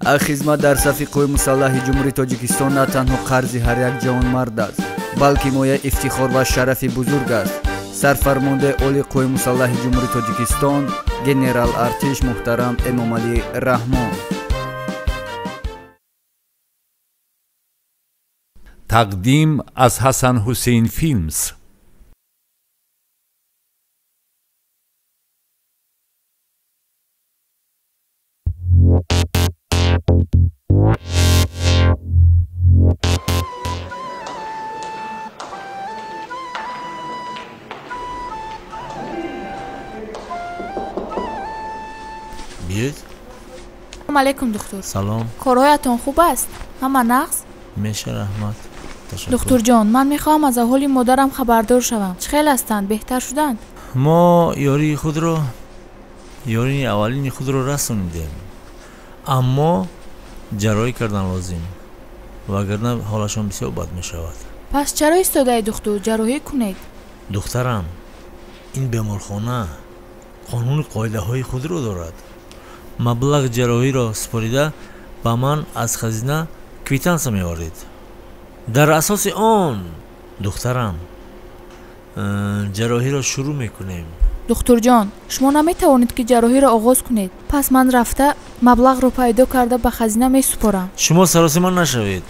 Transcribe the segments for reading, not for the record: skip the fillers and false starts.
خدمت در صف قوای مسلح جمهوری تاجیکستان نه تنها قرض هر یک جوانمرد است، بلکه مایه افتخار و شرف بزرگ است. سرفرمانده عالی قوای مسلح جمهوری تاجیکستان گنرال ارتش محترم امامعلی رحمان. تقدیم از حسن حسین فیلمز. بیاید. سلام علیکم دکتر. سلام. کارهایتان خوب است؟ همه نقص؟ میشه رحمت. تشکر. دکتر جان، من میخوام از احوال مادرم خبردار شوم. چه خیلی هستند؟ بهتر شدند؟ ما یاری اولین خود رو رسوندیم، اما جراحی کردن لازم، وگرنه حالشان بسیار بد میشود. پس چرا ایستاده ای دکتر؟ جراحی کنید. دخترم، این بیمارخانه قانون قاعده های خود رو دارد. مبلغ جراحی را سپاریده با من از خزینه کویتانس می‌آورید. در اساس آن دخترم جراحی را شروع میکنیم. دکتر جان، شما نمیتوانید که جراحی را آغاز کنید. پس من رفته مبلغ رو پیدا کرده به خزینه میسپارم. شما سراسیمان نشوید.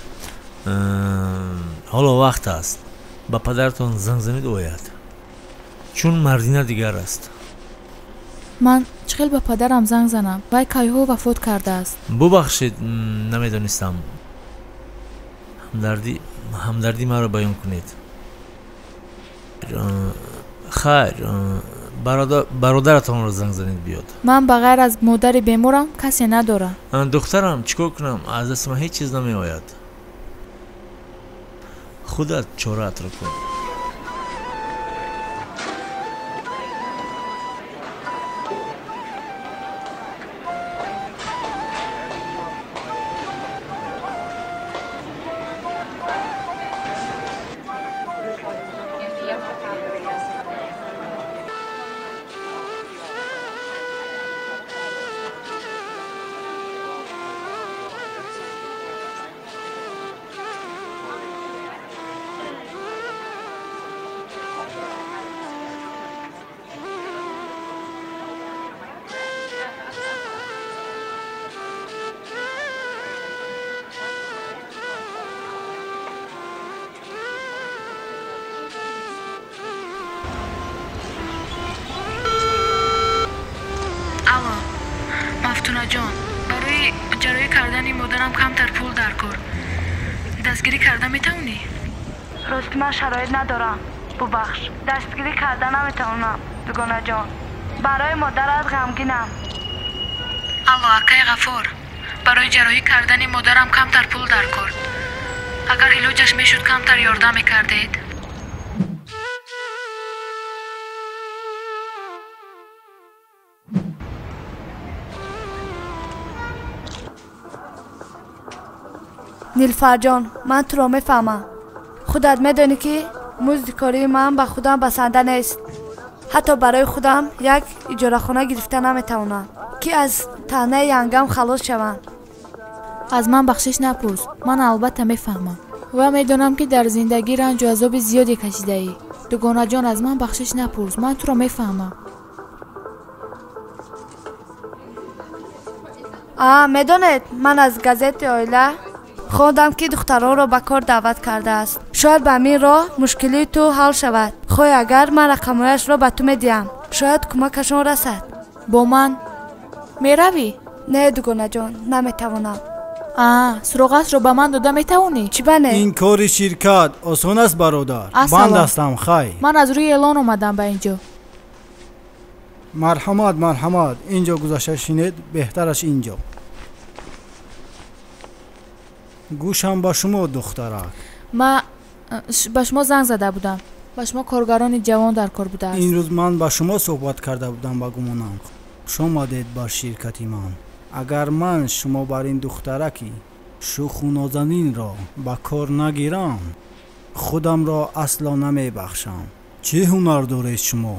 حالا وقت است با پدرتان زنگ زنید آید، چون مردینه دیگر است. من چخیل به پدرم زنگ زنم؟ وای کایها وفات کرده است. ببخشید، نمیدانستم. همدردی مرا بیان کنید. خیر، برادرتان را زنگ زنید بیاد. من بغیر از مادر بیمارم کسی ندارم. دخترم، چیکار کنم؟ از دست من هیچ چیز نمی آید. خودت چاره‌ات را کن. مفتونه جان، برای جراحی کردن مادرم کمتر پول در کار دستگیری کرده میتونی؟ راست من شرایط ندارم، ببخش. دستگیری کرده نمیتونم دوگانه جان. برای مادرت غمگینم. الله اکای غفور، برای جراحی کردن مادرم کمتر پول در کار. اگر علاجش میشد کمتر یاردم میکردید. نیلوفر جان، من تو را میفهمم. خودت میدونی که مزدکاری من به خودم بسنده نیست. حتی برای خودم یک اجاره خانه گرفته نمیتونم که از طعنه ینگم خلاص شوم. از من بخشش نپرس، من البته میفهمم و میدونم که در زندگی رنج و عذاب زیادی کشیده ای. دوگانه جان، از من بخشش نپرس، من تو را میفهمم. میدونید من از گازت آیله خواندم که دختران را به کار دعوت کرده است. شاید به همین راه مشکلی تو حل شود. خواهی اگر من رقمایش را به تو میدیم، شاید کمکشان رسد. با من میروی؟ نه دوگانه جان، نمیتوانم. سراغش رو به من داده میتونی؟ چی بنه؟ این کار شرکت آسان است برادر. بند هستم. خیر، من از روی اعلان اومدم به اینجا. مرحمت. اینجا گذاشته شینید، بهترش اینجا. گوشم با شما دخترک. من به شما زنگ زده بودم. به شما کارگران جوان در کار بوده است. این روز من با شما صحبت کرده بودم با گمانم. شما دید بر شرکتی من. اگر من شما بر این دخترکی شوخ و نازنین را با کار نگیرم، خودم را اصلا نمی بخشم. چه هنر دارید شما؟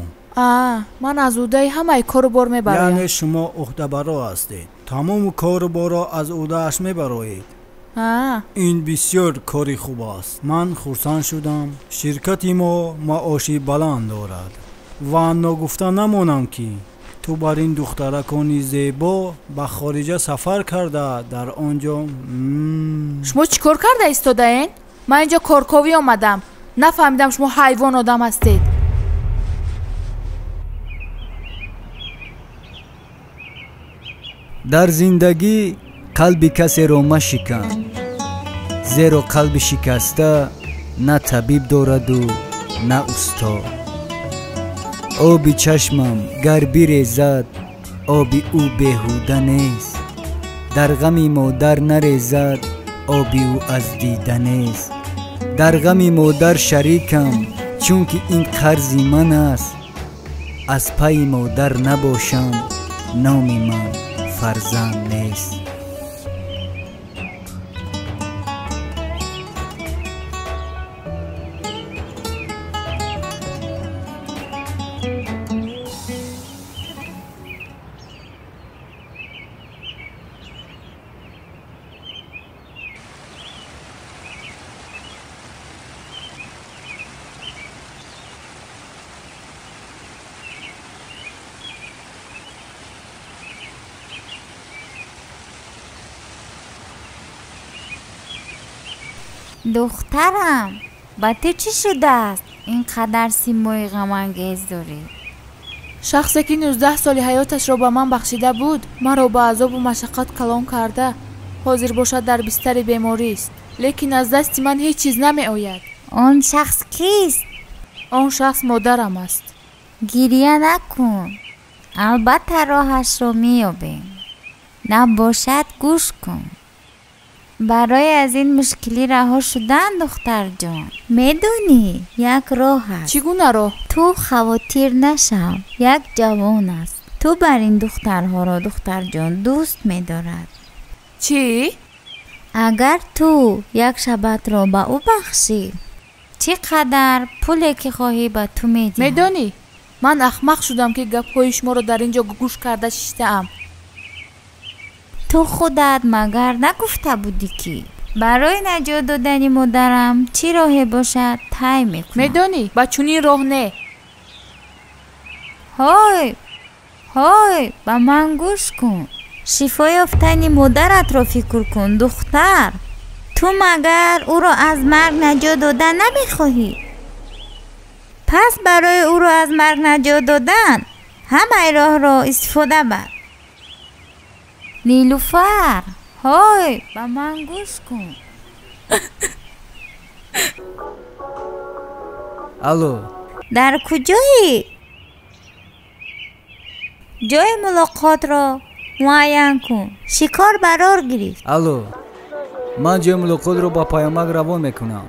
من از اوده همه کارو بار میبرم. یعنی شما عهده برا هستید. тамому коруборо аз удааш мебароед. ин бисёр кори хуб аст. ман хурсанд шудам. ширкати мо маоши баланд дорад ва ногуфта намонам ки ту бар ин духтаракони зебо ба хориҷа сафар карда дар он ҷо шумо чӣ кор карда истодаен? ман инҷо корковӣ омадам. нафаҳмидам шумо ҳайвон одам ҳастед. дар зиндагӣ қалби касеро машикан, зеро қалби шикаста на табиб дораду на устод. оби чашмам гар бирезад, оби ӯ беҳуда нест. дар ғами модар нарезад, оби ӯ аз дида нест. дар ғами модар шарикам, чунки ин қарзи ман аст. аз пайи модар набошам, номи ман фарзанд нест. دخترم با تو چی شده است؟ اینقدر سیمای غم‌انگیز داری؟ шахсе ки 19 соли ҳаёташро ба ман бахшида буд, маро ба азобу машаққат калон карда, ҳозир бошад дар бистари беморист. лекин аз дасти ман ҳеҷ чиз намеояд. آن شخص کیست؟ он шахс модарам аст. گریه نکن. البته راهش رو میابیم. نباشد گوش کن. برای از این مشکلی رها شدن دختر جان میدونی یک راه است. چی گونه راه؟ تو خواطر نشو. یک جوان است. تو بر این دخترها را دختر جان دوست میدارد. چی؟ اگر تو یک شبت را به او بخشی چقدر پولی که خواهی به تو میدیم. میدونی من احمق شدم که گپ‌های شما رو در اینجا گوش کرده شیشتم. تو خودت مگر نگفته بودی که برای نجات دادن مادرم چی راهی باشد طی میکنم. میدونی با چنین راه نه. های با من گوش کن. شفای یافتن مادرت را فکر کن دختر. تو مگر او را از مرگ نجات دادن نمیخواهی؟ پس برای او را از مرگ نجات دادن همه راه را استفاده بر. نیلوفر با من گوش کن. الو در کجایی؟ جای ملاقات را معین کن. شکار برار گرفت. الو من جای ملاقات رو با پیامک روان میکنم.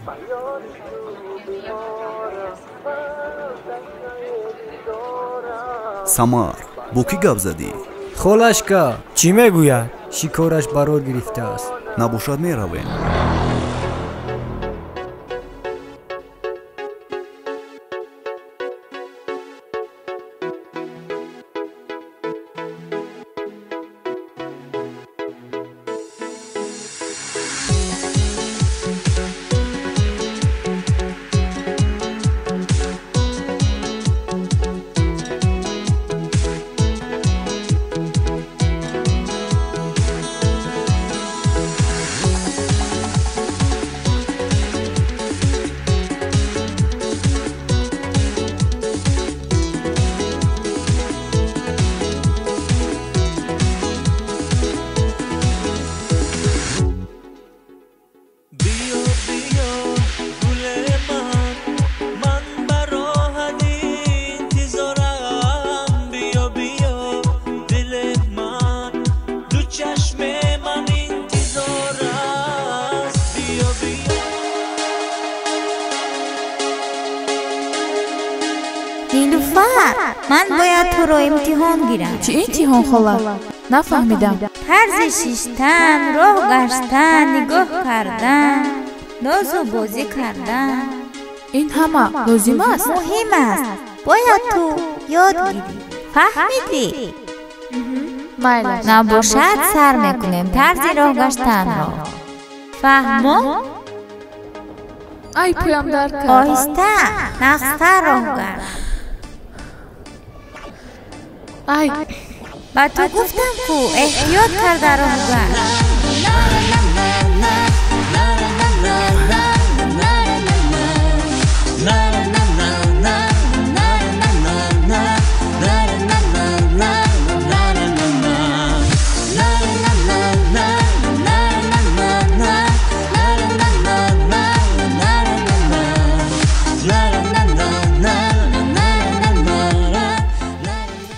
самар бо кӣ гап задӣ? холашка чӣ мегӯяд? шикораш барор гирифтааст. набошад меравем. نیلوفر من باید تو رو امتحان گیرم. چی امتحان خاله؟ نفهمیدم. طرز شیشتن، راه گشتن، نگاه کردن، ناز و بازی کردن، این همه لازم است؟ مهم است. باید تو یاد گیری. فهمیدی؟ майла. набошад сар мекунем тарзи роҳ гаштанро. фаҳмо? ай пӯям дард кард. оҳиста нақста роҳ гард. ай ба ту гуфтам ку эҳтиёт карда роҳ гард.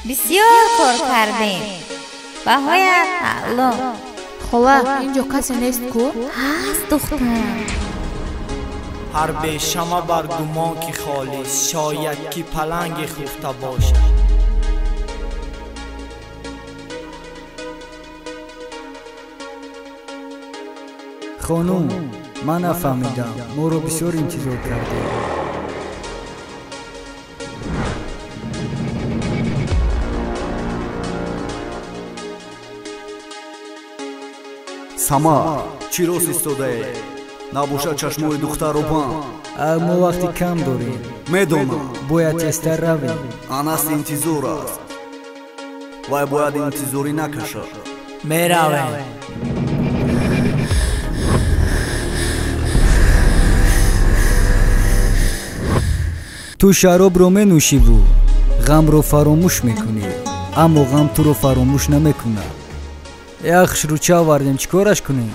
бисёр кор кардем. баҳоят аъло. хола инҷо касе нест ку? ҳаст духтарам. ҳар бешама бар гумон ки холис шояд ки паланги хуфта бошад. хонум ман нафаҳмидам, моро бисёр интизор кардем. самар чӣ рост истодаe набошад чашмои духтарро банд. мо вақти кам дорем. медонам бояд тезтар равем. анаст интизор аст. вай бояд интизорӣ накашад. меравем. ту шаробро менӯшиву ғамро фаромӯш мекунӣ, аммо ғам туро фаромӯш намекунад. яхшру чӣ овардем, чӣ кораш кунем?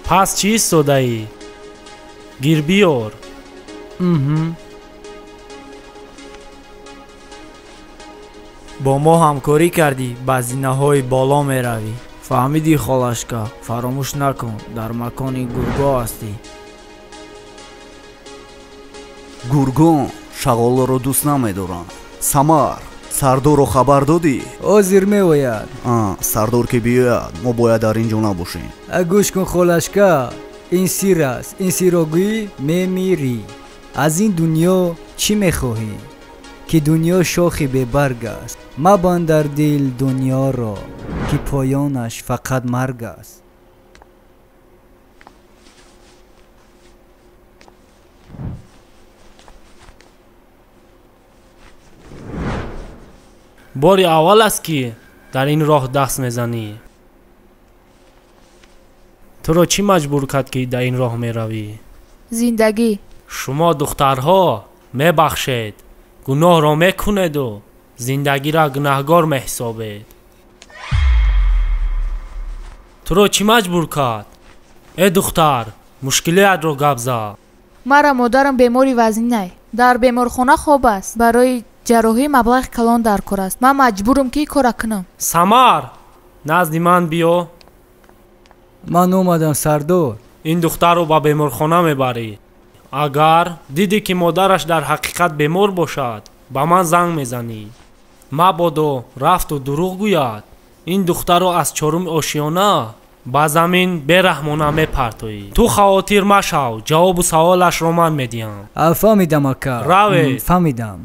пас чӣ истодаӣ? гир биёр. бо мо ҳамкорӣ кардӣ, ба зинаҳои боло меравӣ. фаҳмидӣ холашка, фаромӯш накун, дар макони гургоҳ ҳастӣ. гургон шағоларо дӯст намедоранд. самар сардорро хабар додӣ? ҳозир меояд. сардор ки биёяд мо бояд дар ин ҷо набошем. гӯш кун холашка, ин сир аст. ин сирро гӯӣ мемирӣ. аз ин дунё чӣ мехоҳӣ? ки дунё шохи бебарг аст. мабанд дар дил дунёро, ки поёнаш фақат марг аст. бори аввал аст ки дар ин роҳ даст мезанӣ. туро чӣ маҷбур кард ки дар ин роҳ меравӣ? зиндагӣ. шумо духтарҳо мебахшед, гуноҳро мекунеду зиндагиро гунаҳгор меҳисобед. туро чӣ маҷбур кард? духтар, мушкилиятро гап зад. мара модарам бемори вазнинай. дар беморхона хоб аст. барои ҷарроҳӣ маблағи калон дар кор аст. ман маҷбурам ки кора кунам. самар, назди ман биё. ман омадам сардор. ин духтарро ба беморхона мебарӣ. агар дидӣ ки модараш дар ҳақиқат бемор бошад, ба ман занг мезанӣ. мабодо рафту дурӯғ гӯяд. ин духтарро аз чоруми ошиёна ба замин бераҳмона мепартоӣ. ту хавотир машав, ҷавобу саволашро ман медиҳам. фаҳмидам ака. равед. фаҳмидам.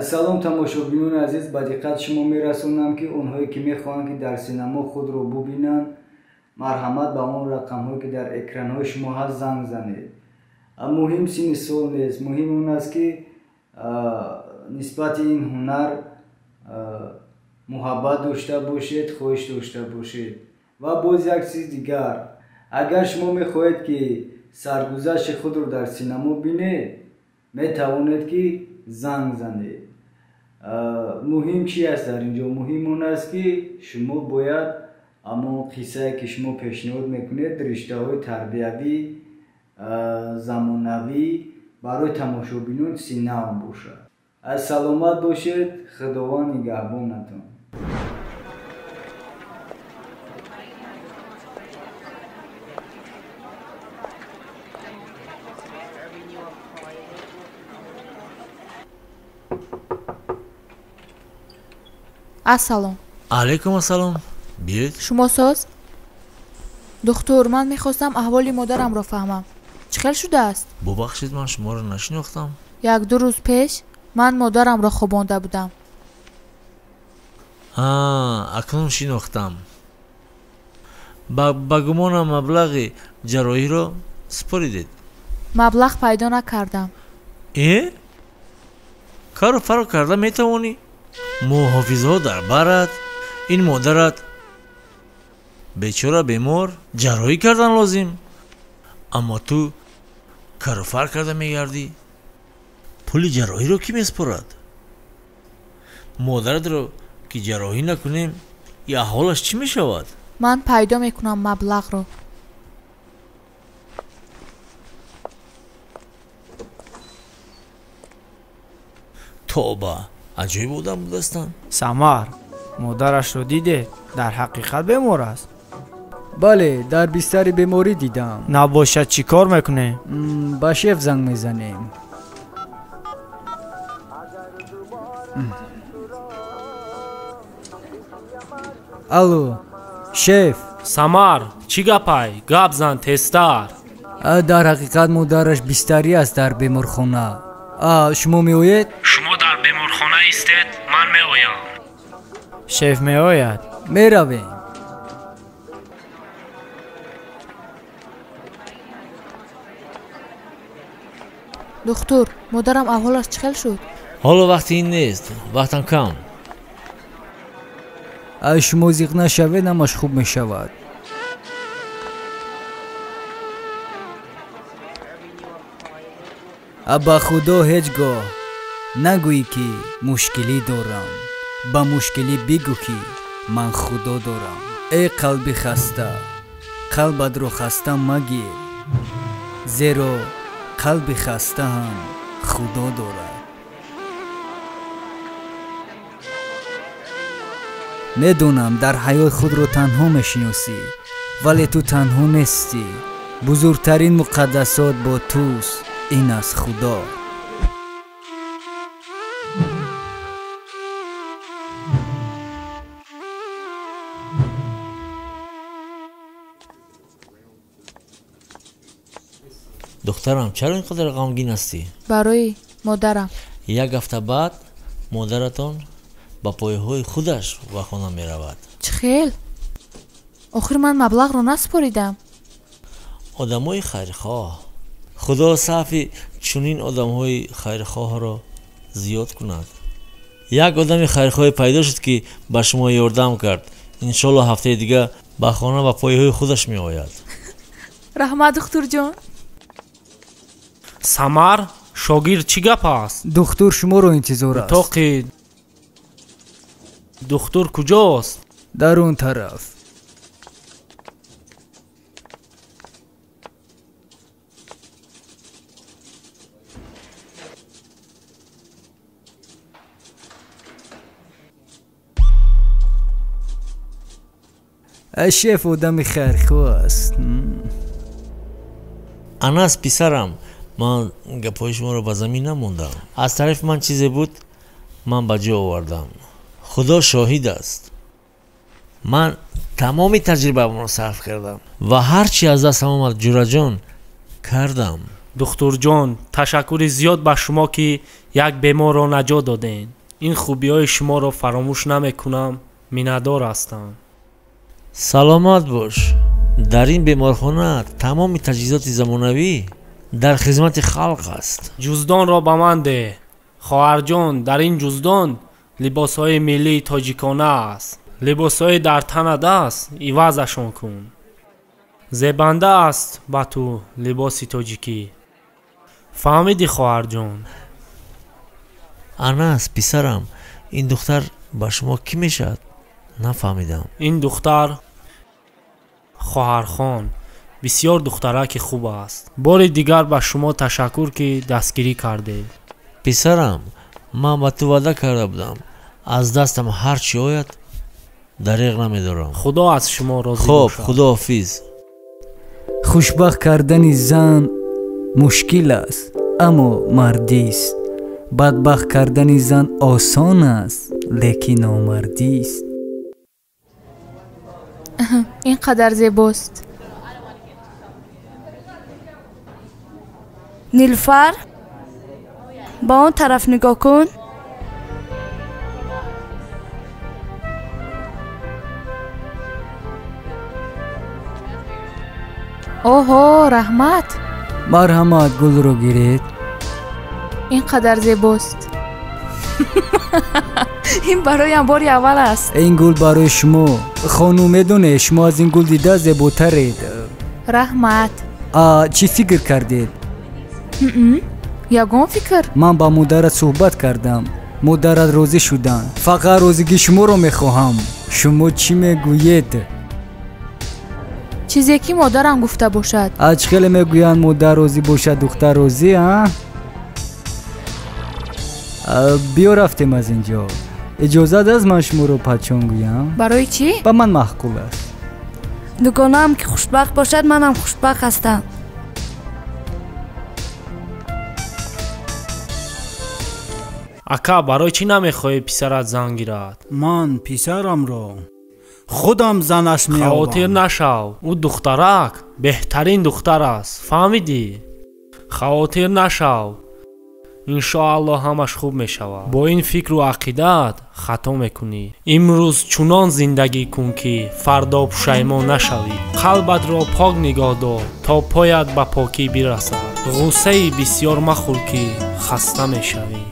салом тамошобинони азиз, ба диққат шумо мерасонам ки онҳое ки мехоҳанд ки дар синемо худро бубинанд, марҳамат ба он рақамҳое ки дар экранҳои шумо ҳаст занг занед. муҳим синни сол нест, муҳим он аст ки нисбати ин ҳунар муҳаббат дошта бошед, хоҳиш дошта бошед. ва боз як чиз дигар, агар шумо мехоҳед ки саргузашти худро дар синемо бинед, метавонед ки занг занед. муҳим чи аст дар ин ҷо? муҳим он аст ки шумо бояд амон қиссае ки шумо пешниҳод мекунед риштаҳои тарбиявӣ замонавӣ барои тамошобинон синам бошад. аз саломат бошед. худованд нигаҳбонатон. ассалом. алайкум ассалом. биёед. шумо соз? духтур, ман мехостам аҳволи модарамро фаҳмам. чӣ хел шудааст? бубахшед, ман шуморо нашинохтам. як ду рӯз пеш من مادرم را خوابانده بودم. акнун шинохтам. ба гумонам маблағи ҷарроҳиро супоридед. مبلغ پیدا نکردم. кару фаро карда метавонӣ? муҳофизҳо дар барат, ин модарат бечора бемор ҷарроҳӣ кардан лозим, аммо ту кару фар карда мегардӣ. пули ҷарроҳиро кӣ месупорад? модаратро ки ҷарроҳӣ накунем, и аҳволаш чӣ мешавад? من پیدا میکنم مبلغ رو. توبه عجیب بودم بودستان. самар модарашро диде дар ҳақиқат бемор аст? бале дар бистари беморӣ дидам. набошад чӣ кор мекунем? ба шеф занг мезанем. алло шеф. самар чӣ гапай? гап зан тезтар. дар ҳақиқат модараш бистарӣ аст дар беморхона. шумо меоед? шумо дар беморхона истед, ман меоям. шеф меояд. меравем. دختر مادرم احوالش چه خیل شد؟ ҳоло вақти ин нест, вақтам кам. шумо зиқ нашавед, ҳамаш хуб мешавад. ба худо ҳеҷ гоҳ нагӯӣ ки мушкилӣ дорам. ба мушкилӣ бигӯ ки ман худо дорам. эй қалби хаста, қалбатро хаста магир, зеро қалби хаста ҳам худо дорад. медонам дар ҳаёт худро танҳо мешиносӣ, вале ту танҳо нестӣ. бузургтарин муқаддасот бо туст, ин аст худо. духтарам, чаро ин қадар ғамгин ҳастӣ? برای مادرم. як ҳафта баъд модаратон ба пойҳои худаш ба хона меравад. چه خیل؟ آخر من مبلغ رو نسپاریدم. одамои хайрхоҳ, худо сафи чунин одамҳои хайрхоҳро зиёд кунад. як одами хайрхоҳе пайдо шуд ки ба шумо ёрдам кард. иншоалло ҳафтаи дига ба хона ба пойҳои худаш меояд. رحمت دختر جان. самар шогирд чӣ гап аст? духтур шуморо интизор аст. утоқи духтур куҷост? дар он тараф. шеф одами хайрхоҳ аст. анас писарам, ман гапҳои шуморо ба замин намондам. аз тарафи ман чизе буд, ман ба ҷо овардам. худо шоҳид аст. ман тамоми таҷрибаамро сарф кардам ва ҳар чӣ аз дастам омад ҷураҷон кардам. духтурҷон, ташаккури зиёд ба шумо ки як беморро наҷот додем. ин хубиҳои шуморо фаромӯш намекунам. миннатдор ҳастам. саломат бош. дар ин беморхона тамоми таҷҳизоти замонавӣ дар хизмати халқ аст. ҷуздонро ба ман деҳ. хоҳарҷон, дар ин ҷуздон либосҳои миллии тоҷикона аст. либосҳои дар танат аст, ивазашон кун. зебанда аст ба ту либоси тоҷикӣ. фаҳмидӣ хоҳарҷон? анас писарам, ин духтар ба шумо кӣ мешавад? нафаҳмидам. ин духтар хоҳархон бисёр духтараки хуб аст. бори дигар ба шумо ташаккур ки дастгирӣ кардед. писарам, ман ба ту ваъда карда будам, аз дастам ҳар чӣ ояд дариқ намедорам. худо аз шумо розӣ хуб, бошад. худоҳофиз. хушбахт кардани зан мушкил аст, аммо мардист. бадбахт кардани зан осон аст, лекин номардист. اینقدر زیباست. نیلوفر با اون طرف نگاه کن. اوه رحمت، марҳамат, гулро гиред. اینقدر زیباست. این برایم باری اول است. ин гул барои шумо. хонум медонед шумо аз ин гул дида зеботаред. رحمت. чӣ фикр кардед? ягон фикр. ман ба модарат суҳбат кардам. модарат розӣ шуданд. фақат розигии шуморо мехоҳам. шумо чӣ мегӯед? чизе ки модарам гуфта бошад. ач хеле мегӯянд модар розӣ бошад, духтар розӣ, биё рафтем аз инҷо. иҷозат аст ман шуморо падчон гӯям? барои чӣ? ба ман маҳқул аст. дугонаам ки хушбахт бошад, манам хушбахт ҳастам. ака, барои чӣ намехоҳӣ писарат зан гирад? ман писарамро худам занаш меёбам. хавотир нашав, ӯ духтарак беҳтарин духтар аст, фаҳмидӣ? хавотир нашав, иншоаллоҳ ҳамаш хуб мешавад. бо ин фикру ақидат хато мекунӣ. имрӯз чунон зиндагӣ кун ки фардо пушаймон нашавӣ. қалбатро пок нигоҳ дор то поят ба покӣ бирасад. ғуссаи бисьёр махӯр ки хаста мешавӣ.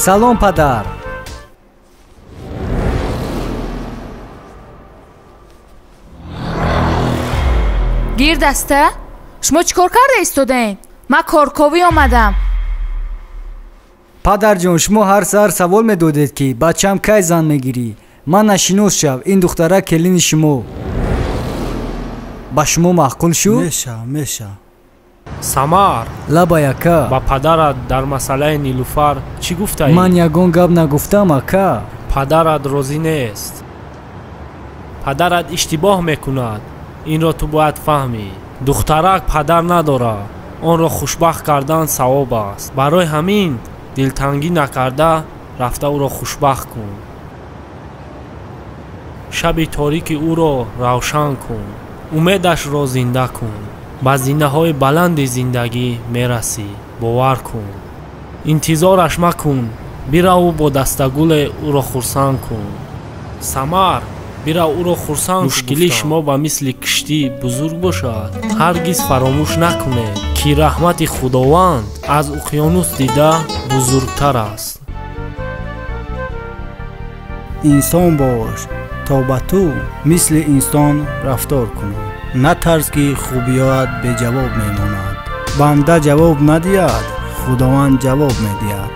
салом падар. гирд аста? шумо чӣ кор карда истодаен? ман корковӣ омадам. падарҷон, шумо ҳар саҳар савол медодед ки бачаам кай зан мегирӣ. ман нашинос шав, ин духтара келини шумо. ба шумо маъқул шуд? меша самар, лаба яка. ба падарат дар масъалаи нилуфар чӣ гуфтаӣ? ман ягон гап нагуфтам ака. падарат розӣ нест. падарат иштибоҳ мекунад. инро ту бояд фаҳмӣ. духтарак падар надорад. онро хушбахт кардан савоб аст. барои ҳамин дилтангӣ накарда рафта ӯро хушбахт кун. шаби торики ӯро равшан кун. умедашро зинда кун. ба зинаҳои баланди зиндагӣ мерасӣ. бовар кун. интизораш макун. бираву бо дастагуле ӯро хурсанд кун. самар, бира ӯро хурсанд. мушкили шумо ба мисли киштӣ бузург бошад, ҳаргиз фаромӯш накунед ки раҳмати худованд аз уқёнус дида бузургтар аст. инсон бош то ба ту мисли инсон рафтор кун. натарс ки хубиёат беҷавоб мемонад. банда ҷавоб надиҳад, худованд ҷавоб медиҳад.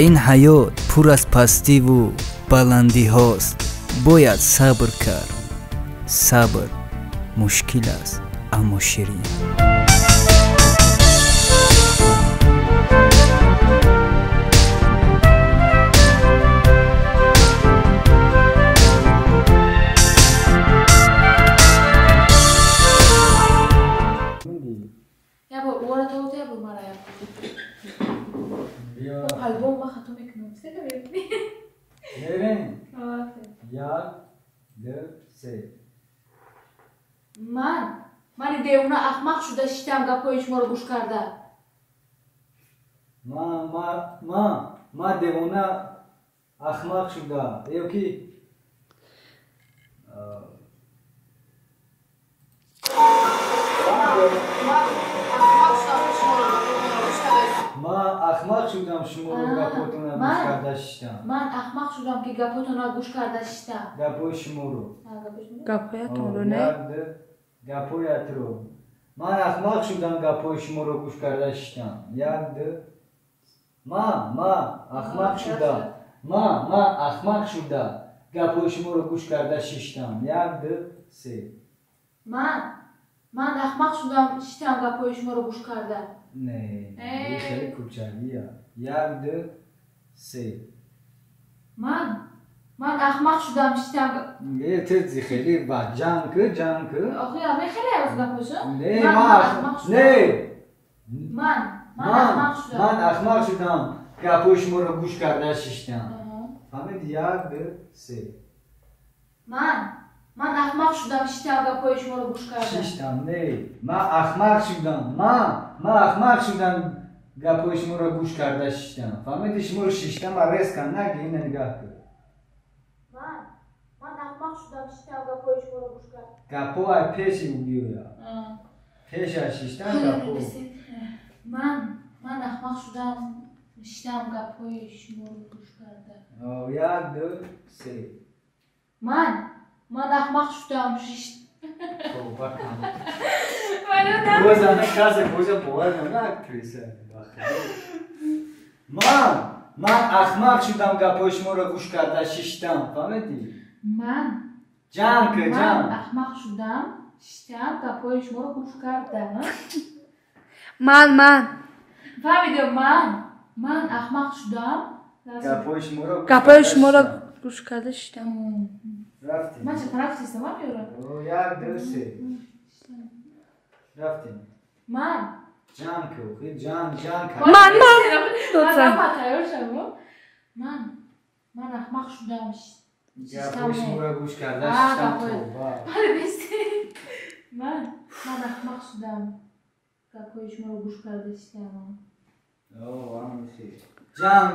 ин ҳаёт пур аз пастиву баландиҳост. бояд сабр кард. сабр мушкил аст, аммо ширин. ман девона ахмақ шуда шитам гапҳои шуморо гӯш карда. ман девона ахмақ шуда ё ки ман ахмақ шудам шуморо гапотона гӯш карда шиштам. ман ахмақ шудам ки гапотона гӯш карда шиштам. гапҳои шуморо. гапҳоятонро не? гапҳоятро. ман ахмақ шудам гапҳои шуморо гӯш карда шиштам. як ду. ман ахмақ шудам. ман ахмақ шуда гапҳои шуморо гӯш карда шиштам. як ду се. ман ахмақ шудам шиштам гапҳои шуморо гӯш карда. не, хеле кӯчагия. як ду سه. من احمق شدم شیشتم. نه ترزی خیلی بد. جمع که. آخه همه خیلی از گپوشم. نه نه. من احمق شدم. گپوی شما رو گوش کرده شیشتم. فهمید؟ 1 2 3. من احمق شدم شیشتم گپوی شما رو گوش کردم. شیشتم نه. من احمق شدم گپوی شما رو گوش کرده شیشتم. فهمید؟ شما رو شیشتم رس کن نگی این نگاه کن. من احمق شدم شیشتم گپوی شما رو گوش کردم. گپوی پیشی بیو یا. پیش شیشتم گپو. من احمق شدم شیشتم گپوی شما رو گوش کردم. 1 2 3. من احمق شدم شیشتم. Bozana casa coisa boa, não é, Cris? من احمق شدم گپوی شما رو گوش کرده شیشتم. فهمیدی؟ من احمق شدم شیشتم گپوی شما رو گوش کردم. من فهمیدم. من احمق شدم گپوی شما رو گوش کرده شیشتم. رفتیم. من چه طرف سیستم هم بیارم. 1 2 3. رفتیم. من جمع که جمع من احمق شدم گپوی شما رو گوش کرده شیشتم. من احمق شدم گپوی شما رو گوش کرده شیشتم.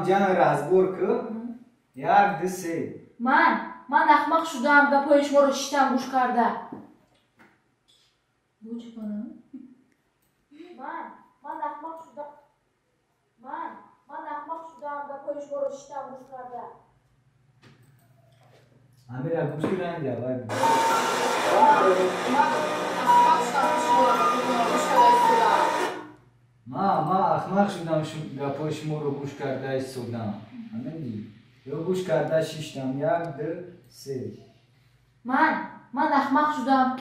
جمع رازبور که 1 2 3. من احمق شدم گپوی شما رو شیشتم گوش کرده. بو چی کنم؟ من احمق شدم گپوی شما رو شیشتم گوش کرده. امیر گوش کردن یا باید ما احمق شدم گپوی شما رو گوش کرده شدم. همین یا گوش کرده شیشتم. 1 2 3. من احمق شدم.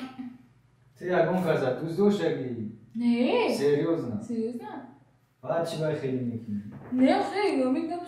تو یکم کازا دوست شدی؟ نه سریوز نه. سریوز نه. بعد چی باید خیلی میکنی؟ نه خیلی میگم